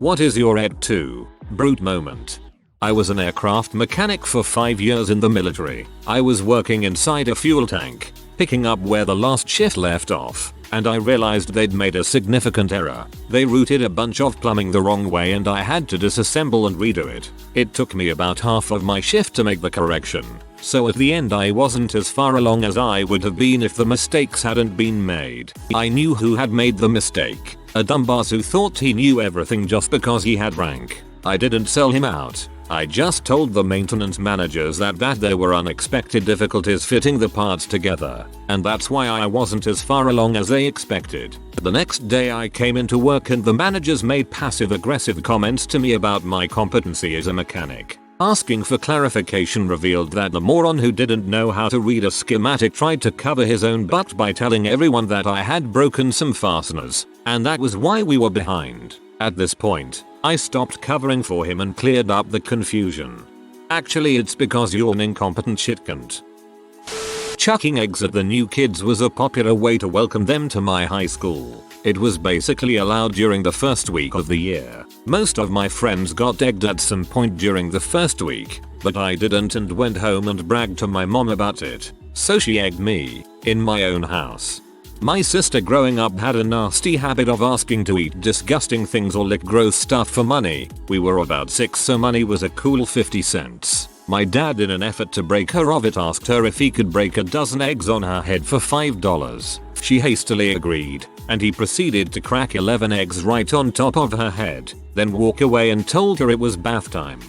What is your ed 2? Brute moment. I was an aircraft mechanic for 5 years in the military. I was working inside a fuel tank, picking up where the last shift left off, and I realized they'd made a significant error. They routed a bunch of plumbing the wrong way and I had to disassemble and redo it. It took me about half of my shift to make the correction. So at the end I wasn't as far along as I would have been if the mistakes hadn't been made. I knew who had made the mistake. A dumbass who thought he knew everything just because he had rank. I didn't sell him out. I just told the maintenance managers that there were unexpected difficulties fitting the parts together, and that's why I wasn't as far along as they expected. The next day I came into work and the managers made passive-aggressive comments to me about my competency as a mechanic. Asking for clarification revealed that the moron who didn't know how to read a schematic tried to cover his own butt by telling everyone that I had broken some fasteners, and that was why we were behind. At this point, I stopped covering for him and cleared up the confusion. Actually, it's because you're an incompetent shitcunt. Chucking eggs at the new kids was a popular way to welcome them to my high school. It was basically allowed during the first week of the year. Most of my friends got egged at some point during the first week, but I didn't and went home and bragged to my mom about it. So she egged me, in my own house. My sister growing up had a nasty habit of asking to eat disgusting things or lick gross stuff for money. We were about 6 so money was a cool 50 cents. My dad, in an effort to break her of it, asked her if he could break a dozen eggs on her head for $5. She hastily agreed, and he proceeded to crack 11 eggs right on top of her head, then walk away and told her it was bath time.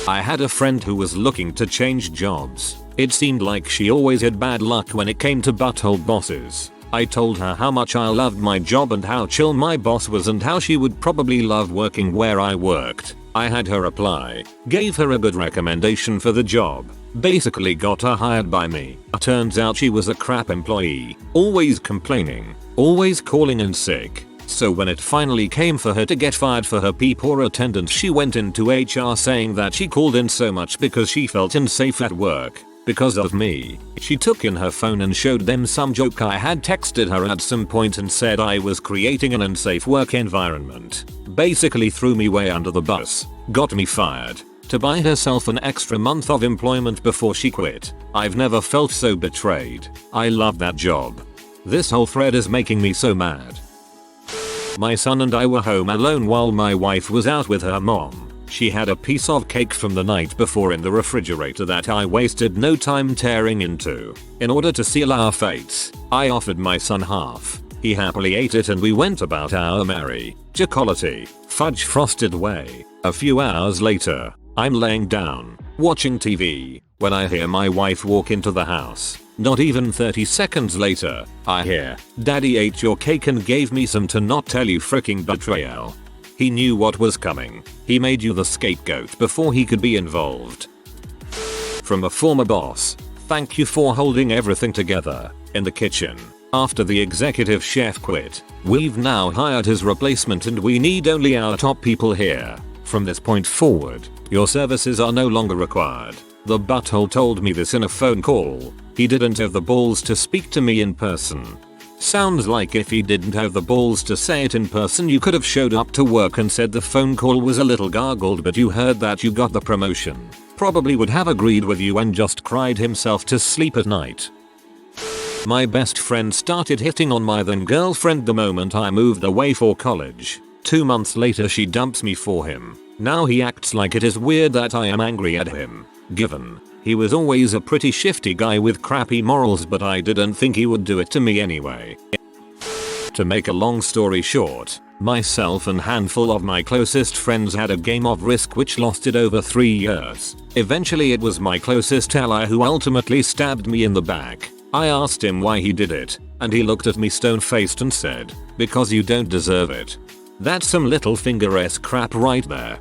I had a friend who was looking to change jobs. It seemed like she always had bad luck when it came to butthole bosses. I told her how much I loved my job and how chill my boss was and how she would probably love working where I worked. I had her apply, gave her a good recommendation for the job, basically got her hired by me. Turns out she was a crap employee, always complaining, always calling in sick. So when it finally came for her to get fired for her pee poor attendance, she went into HR saying that she called in so much because she felt unsafe at work. Because of me. She took in her phone and showed them some joke I had texted her at some point and said I was creating an unsafe work environment. Basically threw me way under the bus, got me fired, to buy herself an extra month of employment before she quit. I've never felt so betrayed. I love that job. This whole thread is making me so mad. My son and I were home alone while my wife was out with her mom. She had a piece of cake from the night before in the refrigerator that I wasted no time tearing into. In order to seal our fates, I offered my son half. He happily ate it and we went about our merry, chocolatey, fudge frosted way. A few hours later, I'm laying down, watching TV, when I hear my wife walk into the house. Not even 30 seconds later, I hear, "Daddy ate your cake and gave me some to not tell you freaking betrayal." He knew what was coming. He made you the scapegoat before he could be involved. From a former boss, thank you for holding everything together in the kitchen. After the executive chef quit, we've now hired his replacement and we need only our top people here. From this point forward, your services are no longer required. The butthole told me this in a phone call. He didn't have the balls to speak to me in person. Sounds like if he didn't have the balls to say it in person, you could have showed up to work and said the phone call was a little gargled but you heard that you got the promotion. Probably would have agreed with you and just cried himself to sleep at night. My best friend started hitting on my then girlfriend the moment I moved away for college. 2 months later she dumps me for him. Now he acts like it is weird that I am angry at him, given he was always a pretty shifty guy with crappy morals, but I didn't think he would do it to me anyway. To make a long story short, myself and handful of my closest friends had a game of Risk which lasted over 3 years. Eventually it was my closest ally who ultimately stabbed me in the back. I asked him why he did it, and he looked at me stone-faced and said, "Because you don't deserve it." That's some little finger-esque crap right there.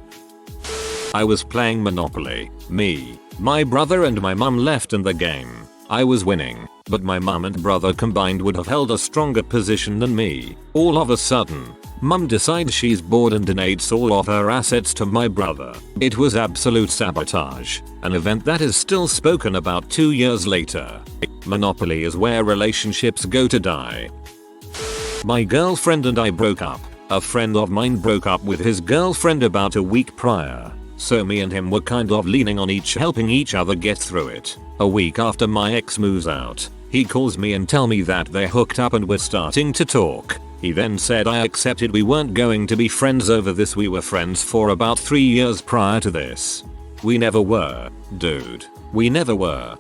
I was playing Monopoly. Me, my brother and my mum left in the game. I was winning, but my mum and brother combined would have held a stronger position than me. All of a sudden, mum decides she's bored and donates all of her assets to my brother. It was absolute sabotage, an event that is still spoken about 2 years later. Monopoly is where relationships go to die. My girlfriend and I broke up. A friend of mine broke up with his girlfriend about a week prior, so me and him were kind of leaning on helping each other get through it. A week after my ex moves out, he calls me and tell me that they hooked up and were starting to talk. He then said I accepted we weren't going to be friends over this. We were friends for about 3 years prior to this. We never were, dude. We never were.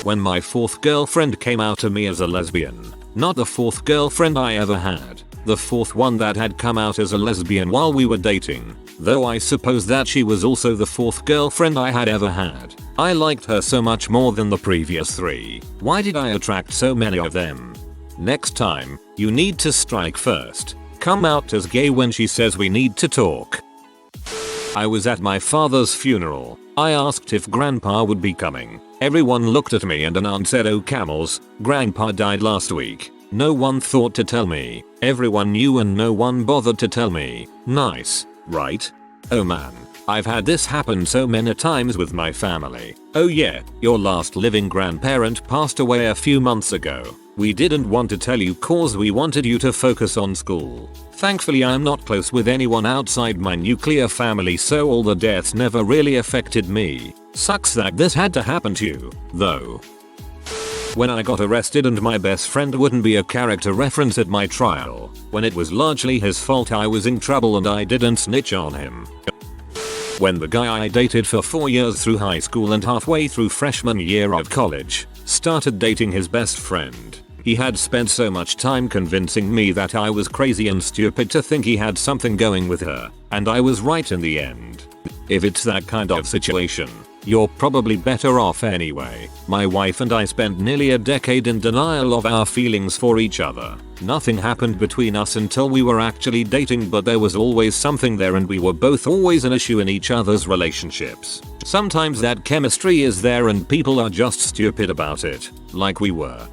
When my 4th girlfriend came out to me as a lesbian, not the 4th girlfriend I ever had, the 4th one that had come out as a lesbian while we were dating, though I suppose that she was also the 4th girlfriend I had ever had. I liked her so much more than the previous 3. Why did I attract so many of them? Next time, you need to strike first. Come out as gay when she says we need to talk. I was at my father's funeral. I asked if grandpa would be coming. Everyone looked at me and an aunt said, "Oh camels, grandpa died last week." No one thought to tell me. Everyone knew and no one bothered to tell me. Nice, right? Oh man, I've had this happen so many times with my family. Oh yeah, your last living grandparent passed away a few months ago. We didn't want to tell you cause we wanted you to focus on school. Thankfully I'm not close with anyone outside my nuclear family, so all the deaths never really affected me. Sucks that this had to happen to you, though. When I got arrested and my best friend wouldn't be a character reference at my trial, when it was largely his fault I was in trouble and I didn't snitch on him. When the guy I dated for 4 years through high school and halfway through freshman year of college started dating his best friend, he had spent so much time convincing me that I was crazy and stupid to think he had something going with her, and I was right in the end. If it's that kind of situation, you're probably better off anyway. My wife and I spent nearly a decade in denial of our feelings for each other. Nothing happened between us until we were actually dating, but there was always something there and we were both always an issue in each other's relationships. Sometimes that chemistry is there and people are just stupid about it, like we were.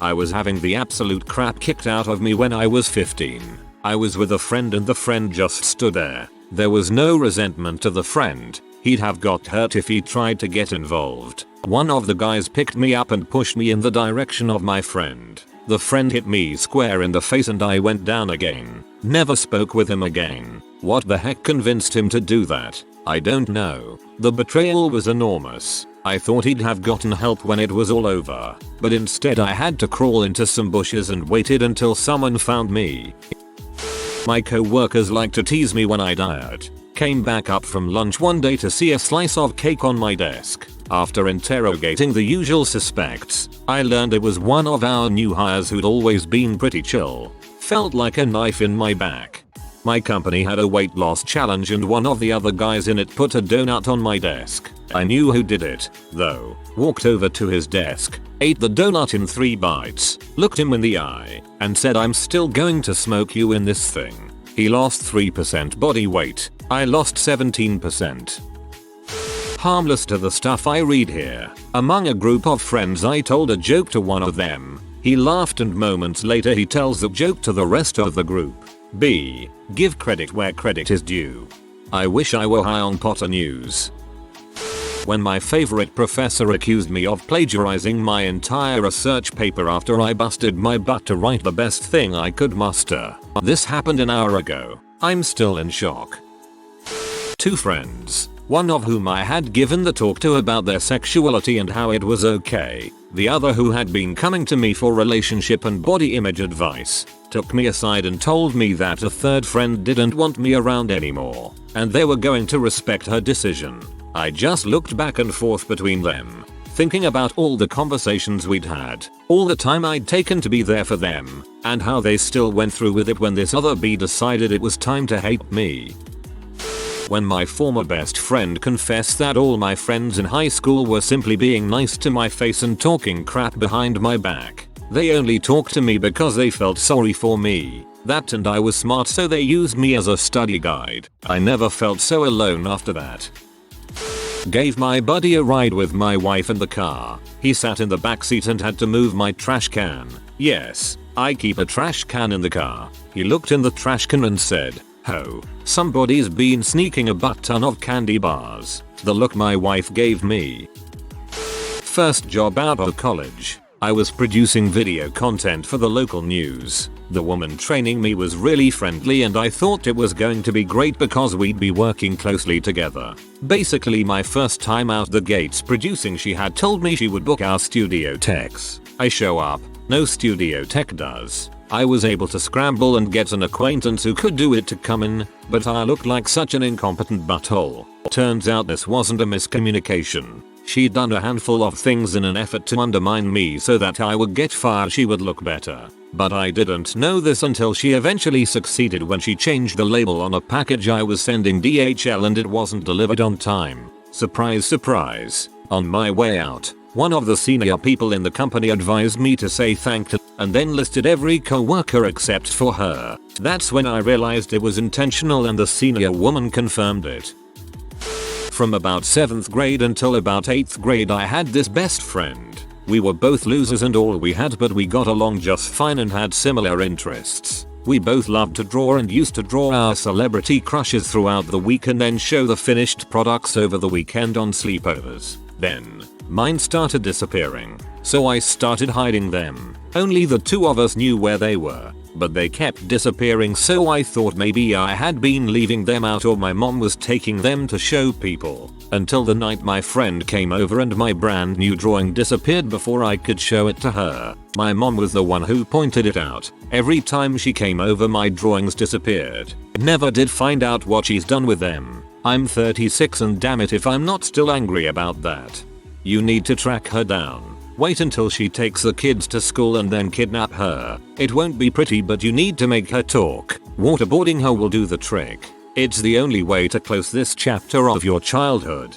I was having the absolute crap kicked out of me when I was 15. I was with a friend and the friend just stood there. There was no resentment to the friend. He'd have got hurt if he tried to get involved. One of the guys picked me up and pushed me in the direction of my friend. The friend hit me square in the face and I went down again. Never spoke with him again. What the heck convinced him to do that? I don't know. The betrayal was enormous. I thought he'd have gotten help when it was all over, but instead I had to crawl into some bushes and waited until someone found me. My co-workers liked to tease me when I diet. Came back up from lunch one day to see a slice of cake on my desk. After interrogating the usual suspects, I learned it was one of our new hires who'd always been pretty chill. Felt like a knife in my back. My company had a weight loss challenge and one of the other guys in it put a donut on my desk. I knew who did it, though. Walked over to his desk, ate the donut in 3 bites, looked him in the eye, and said, "I'm still going to smoke you in this thing." He lost 3% body weight. I lost 17%. Harmless to the stuff I read here. Among a group of friends I told a joke to one of them. He laughed and moments later he tells the joke to the rest of the group. B. Give credit where credit is due. I wish I were high on Potter news. When my favorite professor accused me of plagiarizing my entire research paper after I busted my butt to write the best thing I could muster. This happened an hour ago. I'm still in shock. 2 friends, one of whom I had given the talk to about their sexuality and how it was okay, the other who had been coming to me for relationship and body image advice, took me aside and told me that a 3rd friend didn't want me around anymore, and they were going to respect her decision. I just looked back and forth between them, thinking about all the conversations we'd had, all the time I'd taken to be there for them, and how they still went through with it when this other B decided it was time to hate me. When my former best friend confessed that all my friends in high school were simply being nice to my face and talking crap behind my back. They only talked to me because they felt sorry for me. That and I was smart, so they used me as a study guide. I never felt so alone after that. Gave my buddy a ride with my wife in the car. He sat in the backseat and had to move my trash can. Yes, I keep a trash can in the car. He looked in the trash can and said, "Ho, somebody's been sneaking a butt ton of candy bars." The look my wife gave me. First job out of college. I was producing video content for the local news. The woman training me was really friendly and I thought it was going to be great because we'd be working closely together. Basically my first time out the gates producing, she had told me she would book our studio techs. I show up, no studio tech does. I was able to scramble and get an acquaintance who could do it to come in, but I looked like such an incompetent butthole. Turns out this wasn't a miscommunication. She'd done a handful of things in an effort to undermine me so that I would get fired, she would look better. But I didn't know this until she eventually succeeded when she changed the label on a package I was sending DHL and it wasn't delivered on time. Surprise, surprise. On my way out, one of the senior people in the company advised me to say thank you and then listed every co-worker except for her. That's when I realized it was intentional and the senior woman confirmed it. From about 7th grade until about 8th grade I had this best friend. We were both losers and all we had, but we got along just fine and had similar interests. We both loved to draw and used to draw our celebrity crushes throughout the week and then show the finished products over the weekend on sleepovers. Then, mine started disappearing, so I started hiding them. Only the two of us knew where they were, but they kept disappearing, so I thought maybe I had been leaving them out or my mom was taking them to show people. Until the night my friend came over and my brand new drawing disappeared before I could show it to her. My mom was the one who pointed it out. Every time she came over my drawings disappeared. Never did find out what she's done with them. I'm 36 and damn it if I'm not still angry about that. You need to track her down. Wait until she takes the kids to school and then kidnap her. It won't be pretty, but you need to make her talk. Waterboarding her will do the trick. It's the only way to close this chapter of your childhood.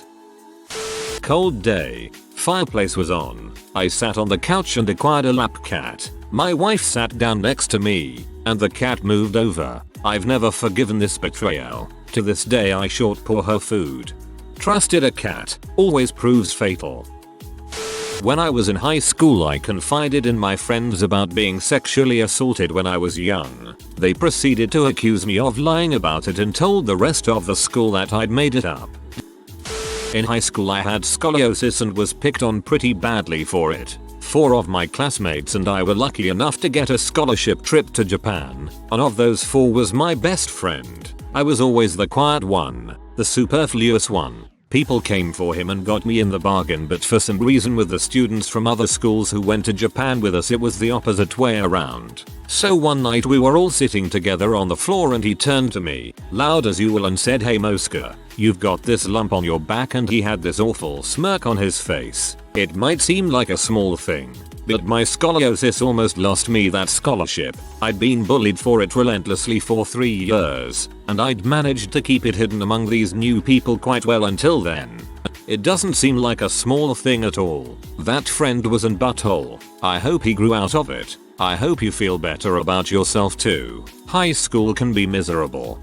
Cold day. Fireplace was on. I sat on the couch and acquired a lap cat. My wife sat down next to me, and the cat moved over. I've never forgiven this betrayal. To this day I short pour her food. Trusted a cat always proves fatal. When I was in high school I confided in my friends about being sexually assaulted when I was young. They proceeded to accuse me of lying about it and told the rest of the school that I'd made it up. In high school I had scoliosis and was picked on pretty badly for it. 4 of my classmates and I were lucky enough to get a scholarship trip to Japan. One of those 4 was my best friend. I was always the quiet one, the superfluous one. People came for him and got me in the bargain, but for some reason with the students from other schools who went to Japan with us it was the opposite way around. So one night we were all sitting together on the floor and he turned to me, loud as usual, and said, "Hey Mosca, you've got this lump on your back," and he had this awful smirk on his face. It might seem like a small thing, but my scoliosis almost lost me that scholarship. I'd been bullied for it relentlessly for 3 years, and I'd managed to keep it hidden among these new people quite well until then. It doesn't seem like a small thing at all. That friend was an butthole. I hope he grew out of it. I hope you feel better about yourself too. High school can be miserable.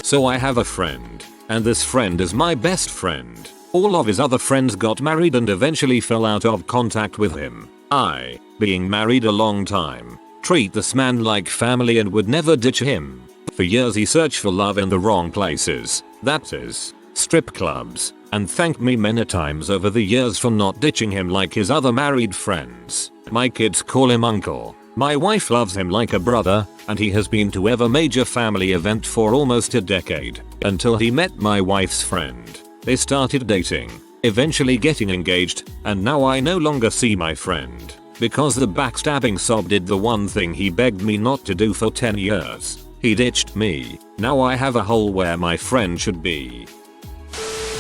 So I have a friend, and this friend is my best friend. All of his other friends got married and eventually fell out of contact with him. I, being married a long time, treat this man like family and would never ditch him. For years he searched for love in the wrong places, that is, strip clubs, and thanked me many times over the years for not ditching him like his other married friends. My kids call him uncle. My wife loves him like a brother, and he has been to every major family event for almost a decade, until he met my wife's friend. They started dating, eventually getting engaged, and now I no longer see my friend, because the backstabbing sob did the one thing he begged me not to do for 10 years. He ditched me. Now I have a hole where my friend should be.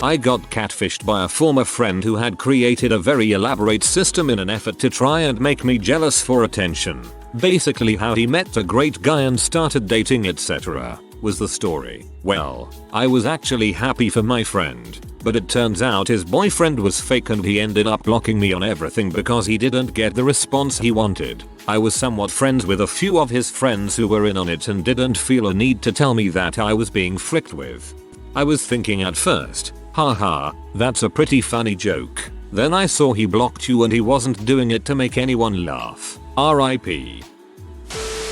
I got catfished by a former friend who had created a very elaborate system in an effort to try and make me jealous for attention. Basically how he met a great guy and started dating, etc. was the story. Well, I was actually happy for my friend, but it turns out his boyfriend was fake and he ended up blocking me on everything because he didn't get the response he wanted. I was somewhat friends with a few of his friends who were in on it and didn't feel a need to tell me that I was being fricked with. I was thinking at first, haha, that's a pretty funny joke. Then I saw he blocked you and he wasn't doing it to make anyone laugh. RIP.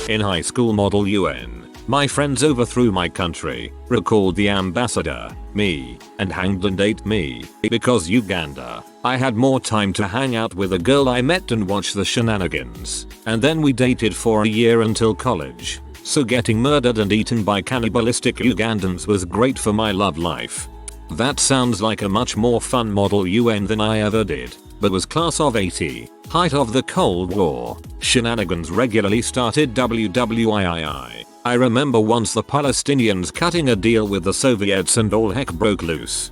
In high school, model UN. My friends overthrew my country, recalled the ambassador, me, and hanged and ate me, because Uganda. I had more time to hang out with a girl I met and watch the shenanigans, and then we dated for a year until college. So getting murdered and eaten by cannibalistic Ugandans was great for my love life. That sounds like a much more fun model UN than I ever did, but was class of 80, height of the Cold War. Shenanigans regularly started WWII. I remember once the Palestinians cutting a deal with the Soviets and all heck broke loose.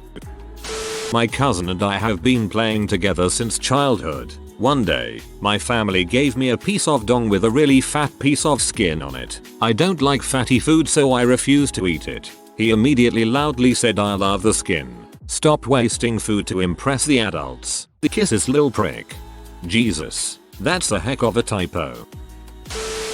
My cousin and I have been playing together since childhood. One day, my family gave me a piece of dong with a really fat piece of skin on it. I don't like fatty food, so I refused to eat it. He immediately loudly said, "I love the skin. Stop wasting food to impress the adults." The kisses, lil prick. Jesus, that's a heck of a typo.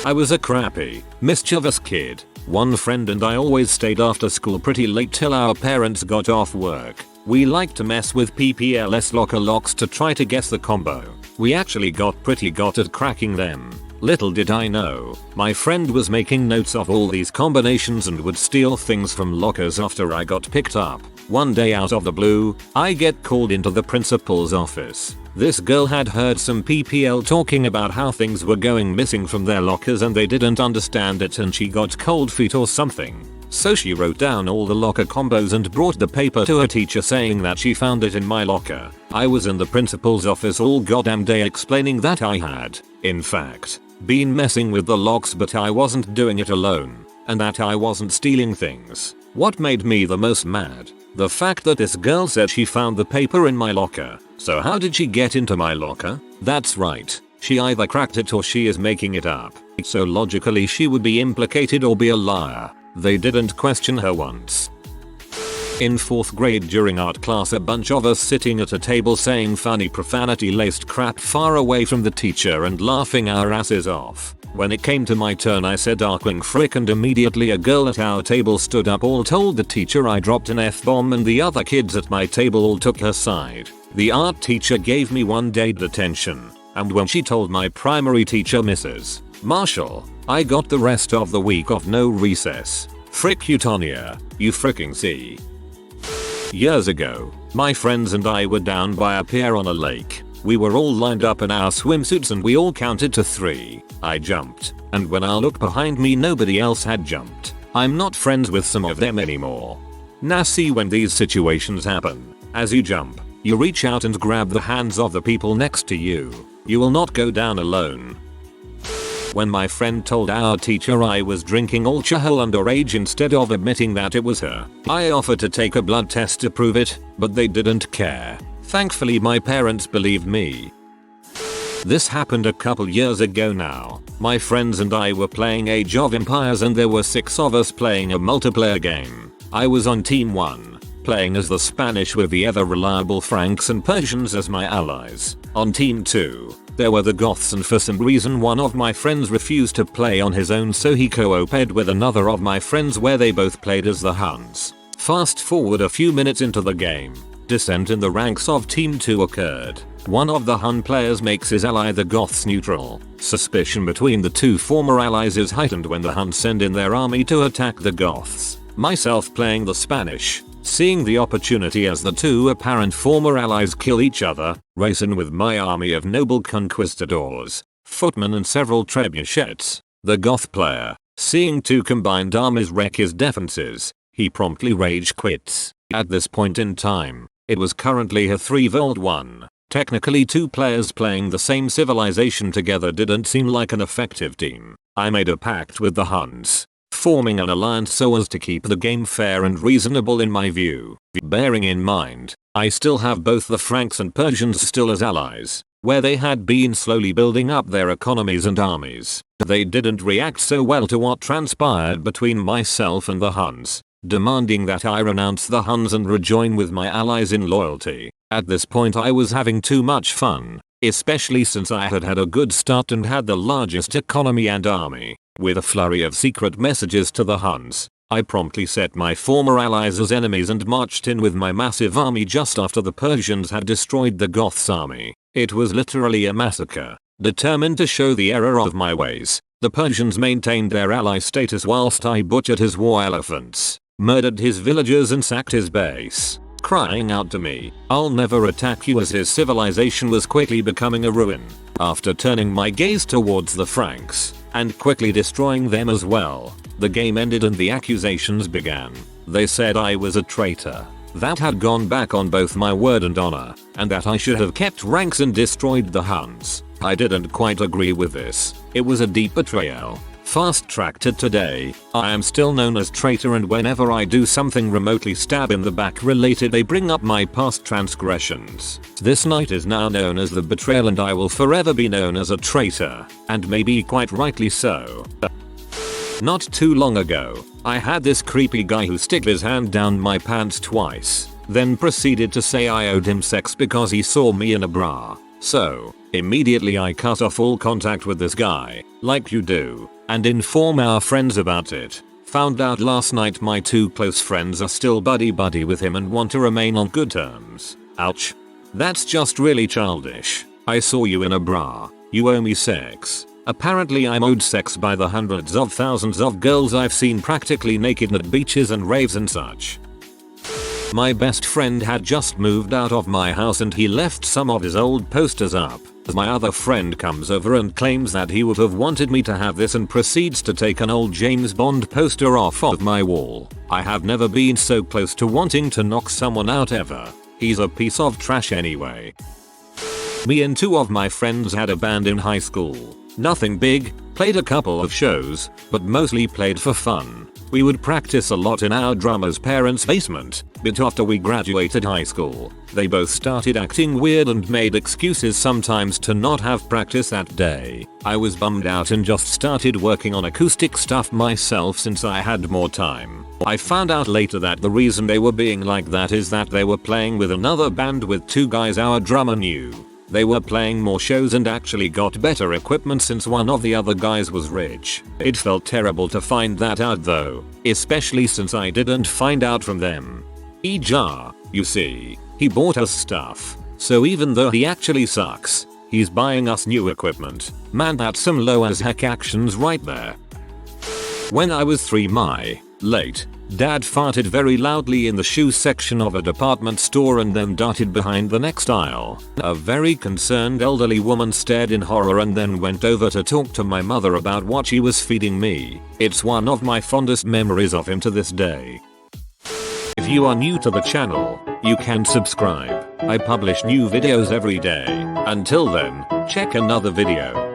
I was a crappy, mischievous kid. One friend and I always stayed after school pretty late till our parents got off work. We liked to mess with PPLS locker locks to try to guess the combo. We actually got pretty good at cracking them. Little did I know, my friend was making notes of all these combinations and would steal things from lockers after I got picked up. One day out of the blue, I get called into the principal's office. This girl had heard some PPL talking about how things were going missing from their lockers and they didn't understand it, and she got cold feet or something. So she wrote down all the locker combos and brought the paper to her teacher saying that she found it in my locker. I was in the principal's office all goddamn day explaining that I had, in fact, been messing with the locks, but I wasn't doing it alone, and that I wasn't stealing things. What made me the most mad? The fact that this girl said she found the paper in my locker. So how did she get into my locker? That's right, she either cracked it or she is making it up. So logically she would be implicated or be a liar. They didn't question her once. In 4th grade during art class, a bunch of us sitting at a table saying funny profanity laced crap far away from the teacher and laughing our asses off. When it came to my turn I said "Darkwing frick," and immediately a girl at our table stood up, all told the teacher I dropped an F-bomb, and the other kids at my table all took her side. The art teacher gave me 1 day detention, and when she told my primary teacher Mrs. Marshall, I got the rest of the week off, no recess. Frick you Tonya, you fricking see. Years ago, my friends and I were down by a pier on a lake. We were all lined up in our swimsuits and we all counted to 3. I jumped, and when I looked behind me nobody else had jumped. I'm not friends with some of them anymore. Now see, when these situations happen, as you jump, you reach out and grab the hands of the people next to you. You will not go down alone. When my friend told our teacher I was drinking alcohol underage instead of admitting that it was her, I offered to take a blood test to prove it, but they didn't care. Thankfully my parents believed me. This happened a couple years ago now. My friends and I were playing Age of Empires and there were 6 of us playing a multiplayer game. I was on team 1, playing as the Spanish with the ever reliable Franks and Persians as my allies. On team 2, there were the Goths, and for some reason one of my friends refused to play on his own, so he co-oped with another of my friends where they both played as the Huns. Fast forward a few minutes into the game, dissent in the ranks of team 2 occurred. One of the Hun players makes his ally the Goths neutral. Suspicion between the 2 former allies is heightened when the Hun send in their army to attack the Goths. Myself playing the Spanish, seeing the opportunity as the 2 apparent former allies kill each other, race in with my army of noble conquistadors, footmen and several trebuchets. The Goth player, seeing 2 combined armies wreck his defenses, he promptly rage quits. At this point in time, it was currently a 3v1. Technically 2 players playing the same civilization together didn't seem like an effective team. I made a pact with the Huns, forming an alliance so as to keep the game fair and reasonable in my view. Bearing in mind, I still have both the Franks and Persians still as allies, where they had been slowly building up their economies and armies. They didn't react so well to what transpired between myself and the Huns, demanding that I renounce the Huns and rejoin with my allies in loyalty. At this point I was having too much fun, especially since I had had a good start and had the largest economy and army. With a flurry of secret messages to the Huns, I promptly set my former allies as enemies and marched in with my massive army just after the Persians had destroyed the Goths' army. It was literally a massacre. Determined to show the error of my ways, The Persians maintained their ally status whilst I butchered his war elephants, murdered his villagers and sacked his base, crying out to me, "I'll never attack you," as his civilization was quickly becoming a ruin. After turning my gaze towards the Franks, and quickly destroying them as well, the game ended and the accusations began. They said I was a traitor, that had gone back on both my word and honor, and that I should have kept ranks and destroyed the Huns. I didn't quite agree with this. It was a deep betrayal. Fast track to today, I am still known as traitor, and whenever I do something remotely stab in the back related, they bring up my past transgressions. This night is now known as the betrayal, and I will forever be known as a traitor, and maybe quite rightly so. Not too long ago, I had this creepy guy who stick his hand down my pants twice, then proceeded to say I owed him sex because he saw me in a bra. So, immediately I cut off all contact with this guy, like you do, and inform our friends about it. Found out last night my two close friends are still buddy-buddy with him and want to remain on good terms. Ouch. That's just really childish. I saw you in a bra. You owe me sex. Apparently I'm owed sex by the hundreds of thousands of girls I've seen practically naked at beaches and raves and such. My best friend had just moved out of my house and he left some of his old posters up. My other friend comes over and claims that he would have wanted me to have this and proceeds to take an old James Bond poster off of my wall. I have never been so close to wanting to knock someone out ever. He's a piece of trash anyway. Me and two of my friends had a band in high school. Nothing big, played a couple of shows, but mostly played for fun. We would practice a lot in our drummer's parents' basement, but after we graduated high school, they both started acting weird and made excuses sometimes to not have practice that day. I was bummed out and just started working on acoustic stuff myself since I had more time. I found out later that the reason they were being like that is that they were playing with another band with two guys our drummer knew. They were playing more shows and actually got better equipment since one of the other guys was rich. It felt terrible to find that out though, especially since I didn't find out from them. You see, he bought us stuff, so even though he actually sucks, he's buying us new equipment. Man, that's some low as heck actions right there. When I was 3 my late, dad farted very loudly in the shoe section of a department store and then darted behind the next aisle. A very concerned elderly woman stared in horror and then went over to talk to my mother about what she was feeding me. It's one of my fondest memories of him to this day. If you are new to the channel, you can subscribe. I publish new videos every day. Until then, check another video.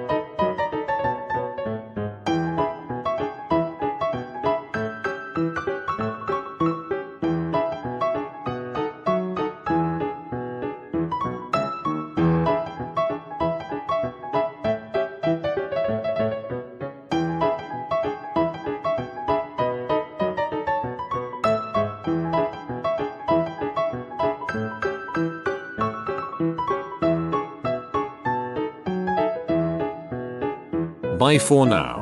Bye for now.